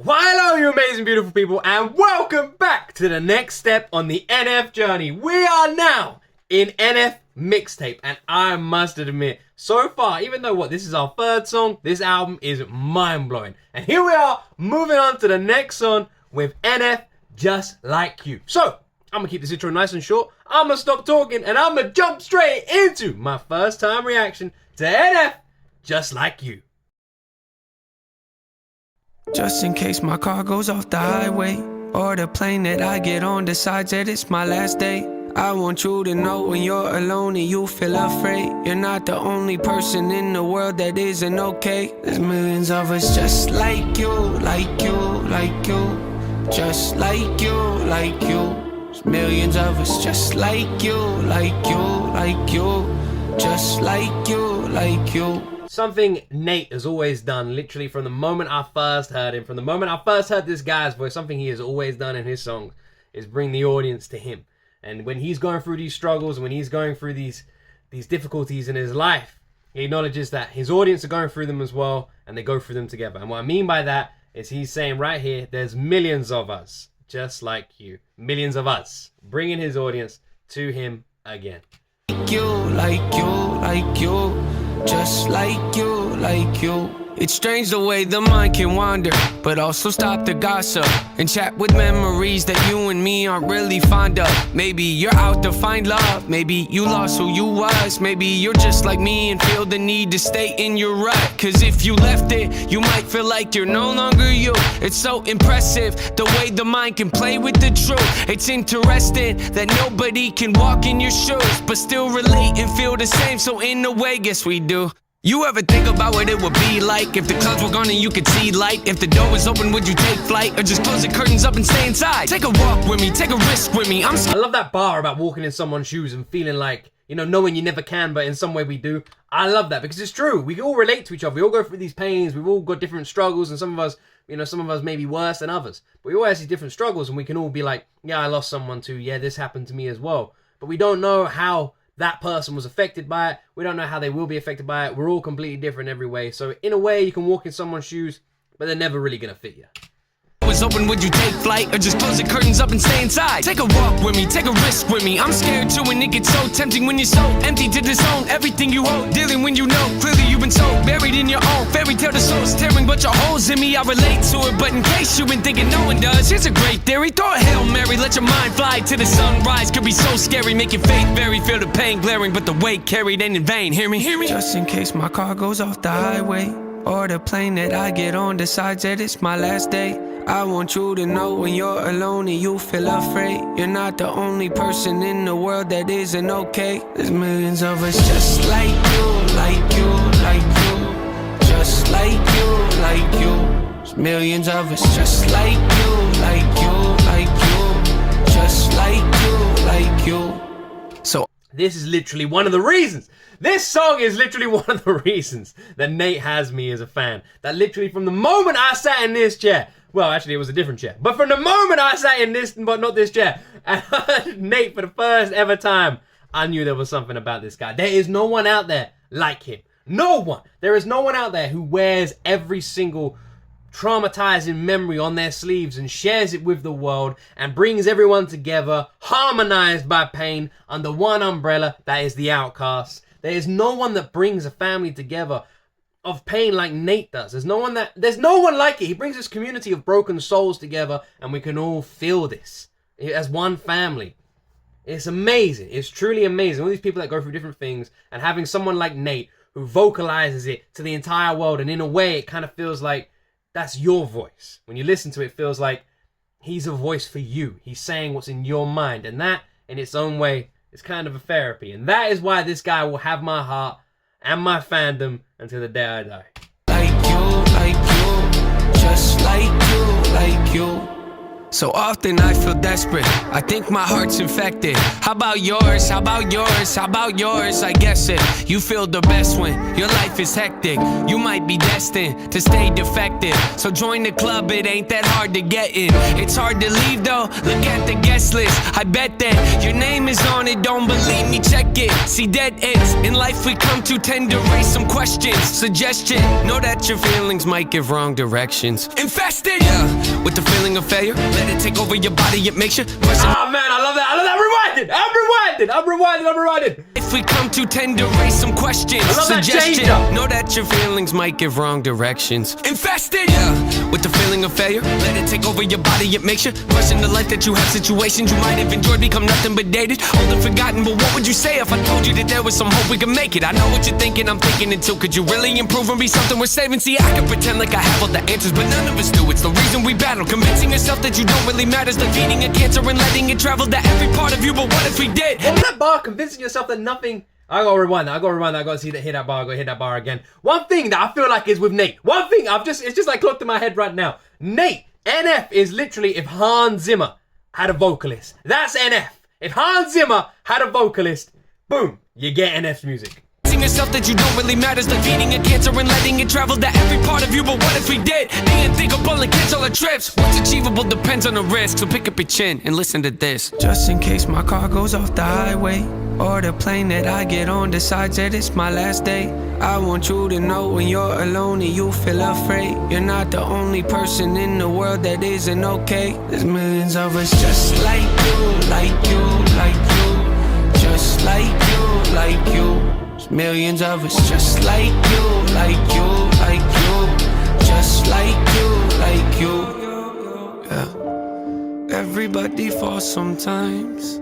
Well, hello, you amazing, beautiful people, and welcome back to the next step on the NF journey. We are now in NF Mixtape, and I must admit, so far, even though this is our third song, this album is mind-blowing. And here we are, moving on to the next song with NF, Just Like You. So, I'm gonna keep this intro nice and short. I'm gonna stop talking, and I'm gonna jump straight into my first time reaction to NF, Just Like You. Just in case my car goes off the highway, or the plane that I get on decides that it's my last day, I want you to know when you're alone and you feel afraid, you're not the only person in the world that isn't okay. There's millions of us just like you, like you, like you, just like you, like you. There's millions of us just like you, like you, like you, just like you, like you. Something Nate has always done, literally from the moment I first heard him, from the moment I first heard this guy's voice, something he has always done in his songs is bring the audience to him. And when he's going through these struggles, when he's going through these difficulties in his life, he acknowledges that his audience are going through them as well, and they go through them together. And what I mean by that is he's saying right here, there's millions of us just like you. Millions of us, bringing his audience to him again. Like you, like you, like you, just like you, like you. It's strange the way the mind can wander, but also stop the gossip and chat with memories that you and me aren't really fond of. Maybe you're out to find love, maybe you lost who you was, maybe you're just like me and feel the need to stay in your rut. Cause if you left it, you might feel like you're no longer you. It's so impressive the way the mind can play with the truth. It's interesting that nobody can walk in your shoes but still relate and feel the same, so in a way, guess we do. You ever think about what it would be like if the clouds were gone and you could see light? If the door was open, would you take flight or just close the curtains up and stay inside? Take a walk with me, take a risk with me. I love that bar about walking in someone's shoes and feeling like, you know, knowing you never can, but in some way we do. I love that because it's true. We all relate to each other. We all go through these pains. We've all got different struggles, and some of us, you know, some of us may be worse than others. But we all have these different struggles, and we can all be like, yeah, I lost someone too. Yeah, this happened to me as well. But we don't know how that person was affected by it. We don't know how they will be affected by it. We're all completely different every way. So in a way, you can walk in someone's shoes, but they're never really gonna fit you. Was open, would you take flight or just close the curtains up and stay inside? Take a walk with me, take a risk with me. I'm scared too, and it gets so tempting when you're so empty to disown everything you hold. Dealing when you know clearly you've been so buried in your own fairy tale. The soul's tearing, but your holes in me, I relate to it. But in case you've been thinking no one does, here's a great theory. Throw a Hail Mary, let your mind fly to the sunrise. Could be so scary, make your faith vary. Feel the pain glaring, but the weight carried ain't in vain. Hear me? Hear me? Just in case my car goes off the highway, or the plane that I get on decides that it's my last day, I want you to know when you're alone and you feel afraid, you're not the only person in the world that isn't okay. There's millions of us just like you, like you, like you, just like you, like you. There's millions of us just like you, like you, like you, just like you, like you. So this is literally one of the reasons. This song is literally one of the reasons that Nate has me as a fan. That literally from the moment I sat in this chair, well, actually, it was a different chair. But from the moment I sat in this, but not this chair, and heard Nate for the first ever time, I knew there was something about this guy. There is no one out there like him. No one. There is no one out there who wears every single traumatizing memory on their sleeves and shares it with the world and brings everyone together, harmonized by pain, under one umbrella. That is the OUTCASTS. There is no one that brings a family together of pain like Nate does. There's no one like it. He brings this community of broken souls together, and we can all feel this as one family. It's amazing. It's truly amazing. All these people that go through different things, and having someone like Nate who vocalizes it to the entire world, and in a way it kind of feels like that's your voice. When you listen to it, it feels like he's a voice for you. He's saying what's in your mind, and that in its own way is kind of a therapy. And that is why this guy will have my heart and my fandom until the day I die. Like you, just like you, like you. So often I feel desperate, I think my heart's infected. How about yours, how about yours, how about yours? I guess it, you feel the best when your life is hectic. You might be destined to stay defective, so join the club, it ain't that hard to get in. It's hard to leave though, look at the guest list. I bet that your name is on it, don't believe me, check it. See, dead ends in life we come to tend to raise some questions. Suggestion, know that your feelings might give wrong directions. Infested, yeah, with the feeling of failure. Let it take over your body, it makes you question. Oh man, I love that. I'm rewinded. If we come to tend to raise some questions. I love that Suggestion, change-up. know that your feelings might give wrong directions. Infested, yeah, with the feeling of failure. Let it take over your body, it makes you question the life that you have. Situations you might have enjoyed become nothing but dated, old and forgotten. But what would you say if I told you that there was some hope we could make it? I know what you're thinking, I'm thinking it too. Could you really improve and be something worth saving? See, I can pretend like I have all the answers, but none of us do. It's the reason we battle, convincing yourself that you don't really matter. Defeating a cancer and letting it travel to every part of you. But what if we did? What was that bar? Convincing yourself that nothing. I gotta rewind that. I gotta see that. Hit that bar. I gotta hit that bar again. One thing that I feel like is with Nate. One thing it's just like clocked in my head right now. Nate, NF is literally if Hans Zimmer had a vocalist. That's NF. If Hans Zimmer had a vocalist, boom, you get NF's music. Yourself that you don't really matter, defeating a cancer and letting it travel to every part of you. But what if we did? The unthinkable and cancel our trips. What's achievable depends on the risk, so pick up your chin and listen to this. Just in case my car goes off the highway, or the plane that I get on decides that it's my last day, I want you to know when you're alone and you feel afraid, you're not the only person in the world that isn't okay. There's millions of us just like you, like you, like you, just like you, like you. Millions of us just like you, like you, like you, just like you, like you. Yeah. Everybody falls sometimes.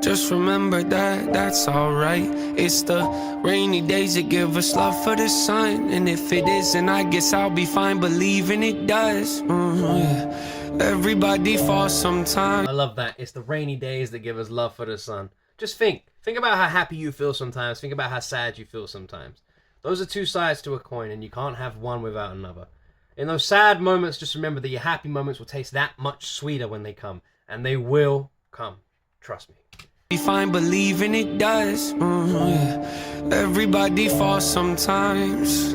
Just remember that that's alright. It's the rainy days that give us love for the sun. And if it isn't, I guess I'll be fine believing it does. Yeah. Everybody falls sometimes. I love that. It's the rainy days that give us love for the sun. Just think about how happy you feel sometimes. Think about how sad you feel sometimes. Those are two sides to a coin, and you can't have one without another. In those sad moments, just remember that your happy moments will taste that much sweeter when they come. And they will come. Trust me. Be fine believing it does. Yeah. Everybody falls sometimes.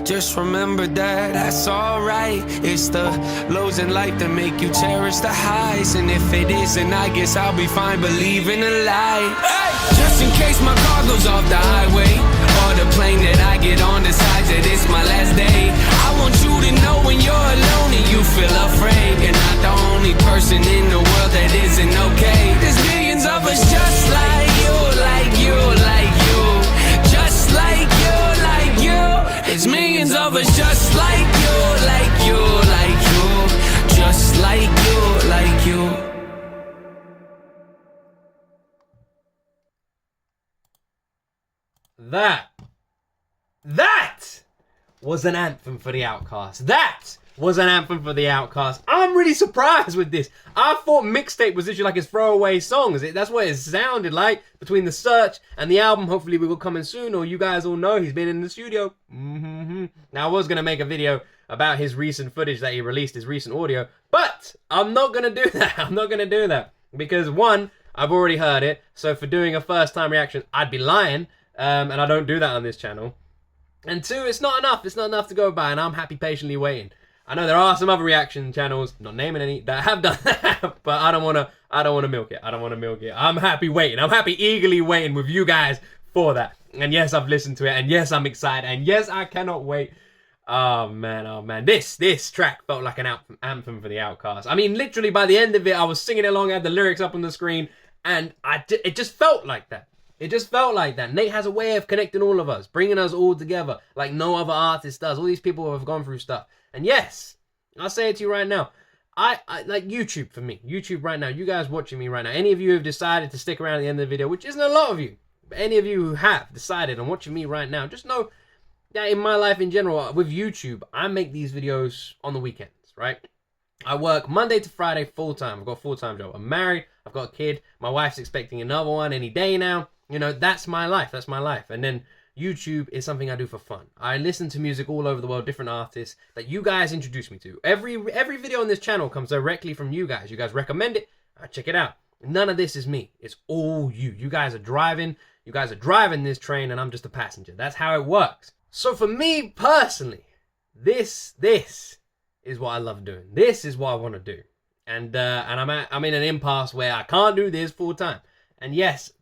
Just remember that that's alright. It's the lows in life that make you cherish the highs. And if it isn't, I guess I'll be fine believing a lie. Hey! Just in case my car goes off the highway, or the plane that I get on decides that it's my last day, I want you to know when you're alone and you feel afraid, you're not the only person in the world that isn't okay. There's millions of us just like you, like you, like you, just like you, like you. There's millions of us just like you, like you, like you, just like you, like you. That was an anthem for the OUTCASTS. That was an anthem for the OUTCASTS. I'm really surprised with this. I thought Mixtape was literally like his throwaway songs. That's what it sounded like between the search and the album. Hopefully we will come in soon, or you guys all know he's been in the studio. Now I was going to make a video about his recent footage that he released, his recent audio, but I'm not going to do that. I'm not going to do that because one, I've already heard it. So for doing a first time reaction, I'd be lying. And I don't do that on this channel. And two, it's not enough. It's not enough to go by, and I'm happy patiently waiting. I know there are some other reaction channels, not naming any, that have done that, but I don't want to milk it. I don't want to milk it. I'm happy waiting. I'm happy eagerly waiting with you guys for that. And yes, I've listened to it, and yes, I'm excited, and yes, I cannot wait. Oh man. This track felt like an anthem for the OUTCASTS. I mean, literally by the end of it, I was singing along, I had the lyrics up on the screen, and it just felt like that. It just felt like that. Nate has a way of connecting all of us, bringing us all together like no other artist does. All these people have gone through stuff. And yes, I'll say it to you right now. I like YouTube for me. YouTube right now. You guys watching me right now. Any of you who have decided to stick around at the end of the video, which isn't a lot of you, but any of you who have decided and watching me right now, just know that in my life in general, with YouTube, I make these videos on the weekends, right? I work Monday to Friday full-time. I've got a full-time job. I'm married. I've got a kid. My wife's expecting another one any day now. You know, that's my life. That's my life. And then YouTube is something I do for fun. I listen to music all over the world, different artists that you guys introduce me to. Every video on this channel comes directly from you guys. You guys recommend it, I check it out. None of this is me. It's all you. You guys are driving this train and I'm just a passenger. That's how it works. So for me personally, this is what I love doing. This is what I want to do. And I'm in an impasse where I can't do this full time. And yes,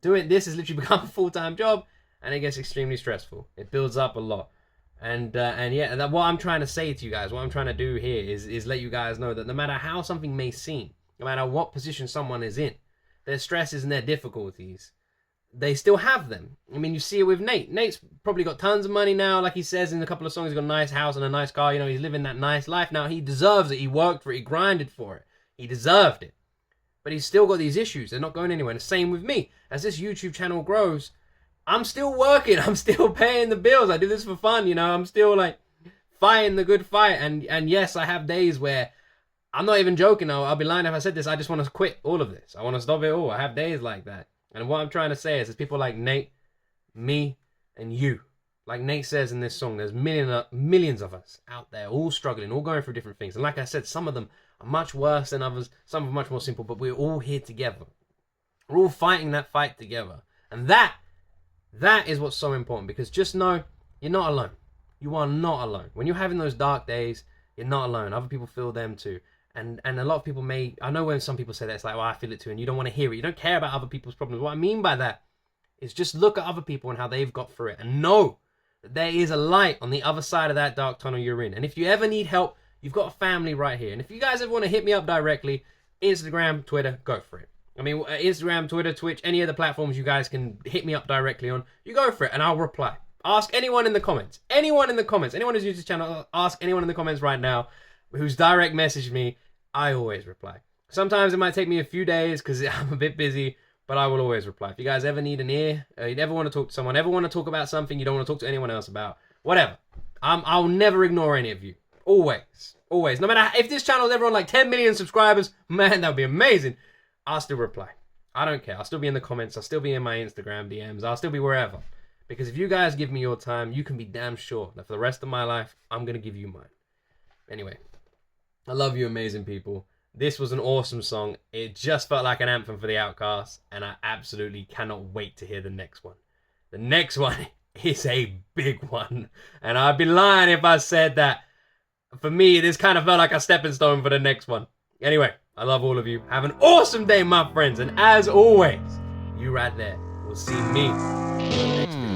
doing this has literally become a full-time job, and it gets extremely stressful. It builds up a lot. And yeah, what I'm trying to say to you guys, what I'm trying to do here is let you guys know that no matter how something may seem, no matter what position someone is in, their stresses and their difficulties, they still have them. I mean, you see it with Nate. Nate's probably got tons of money now. Like he says in a couple of songs, he's got a nice house and a nice car. You know, he's living that nice life. Now, he deserves it. He worked for it. He grinded for it. He deserved it. But he's still got these issues. They're not going anywhere. And the same with me. As this YouTube channel grows, I'm still working. I'm still paying the bills. I do this for fun, you know. I'm still, like, fighting the good fight. And yes, I have days where I'm not even joking. I'll be lying if I said this. I just want to quit all of this. I want to stop it all. I have days like that. And what I'm trying to say is there's people like Nate, me, and you. Like Nate says in this song, there's millions of us out there all struggling, all going through different things. And like I said, some of them are much worse than others. Some are much more simple, but we're all here together. We're all fighting that fight together. And that is what's so important, because just know you're not alone. You are not alone. When you're having those dark days, you're not alone. Other people feel them too. And a lot of people may, I know when some people say that, it's like, well, I feel it too, and you don't want to hear it. You don't care about other people's problems. What I mean by that is just look at other people and how they've got through it, and know that there is a light on the other side of that dark tunnel you're in. And if you ever need help, you've got a family right here. And if you guys ever want to hit me up directly, Instagram, Twitter, go for it. I mean, Instagram, Twitter, Twitch, any other platforms you guys can hit me up directly on, you go for it, and I'll reply. Ask anyone in the comments. Anyone in the comments. Anyone who's used this channel, ask anyone in the comments right now who's direct messaged me. I always reply. Sometimes it might take me a few days because I'm a bit busy, but I will always reply. If you guys ever need an ear, you ever want to talk to someone, ever want to talk about something you don't want to talk to anyone else about, whatever, I'll never ignore any of you. Always. Always. No matter if this channel is ever on like 10 million subscribers, man, that would be amazing. I'll still reply. I don't care. I'll still be in the comments. I'll still be in my Instagram DMs. I'll still be wherever. Because if you guys give me your time, you can be damn sure that for the rest of my life, I'm going to give you mine. Anyway, I love you, amazing people. This was an awesome song. It just felt like an anthem for the OUTCASTS, and I absolutely cannot wait to hear the next one. The next one is a big one, and I'd be lying if I said that. For me, this kind of felt like a stepping stone for the next one. Anyway, I love all of you. Have an awesome day, my friends, and as always, you right there will see me in the next video.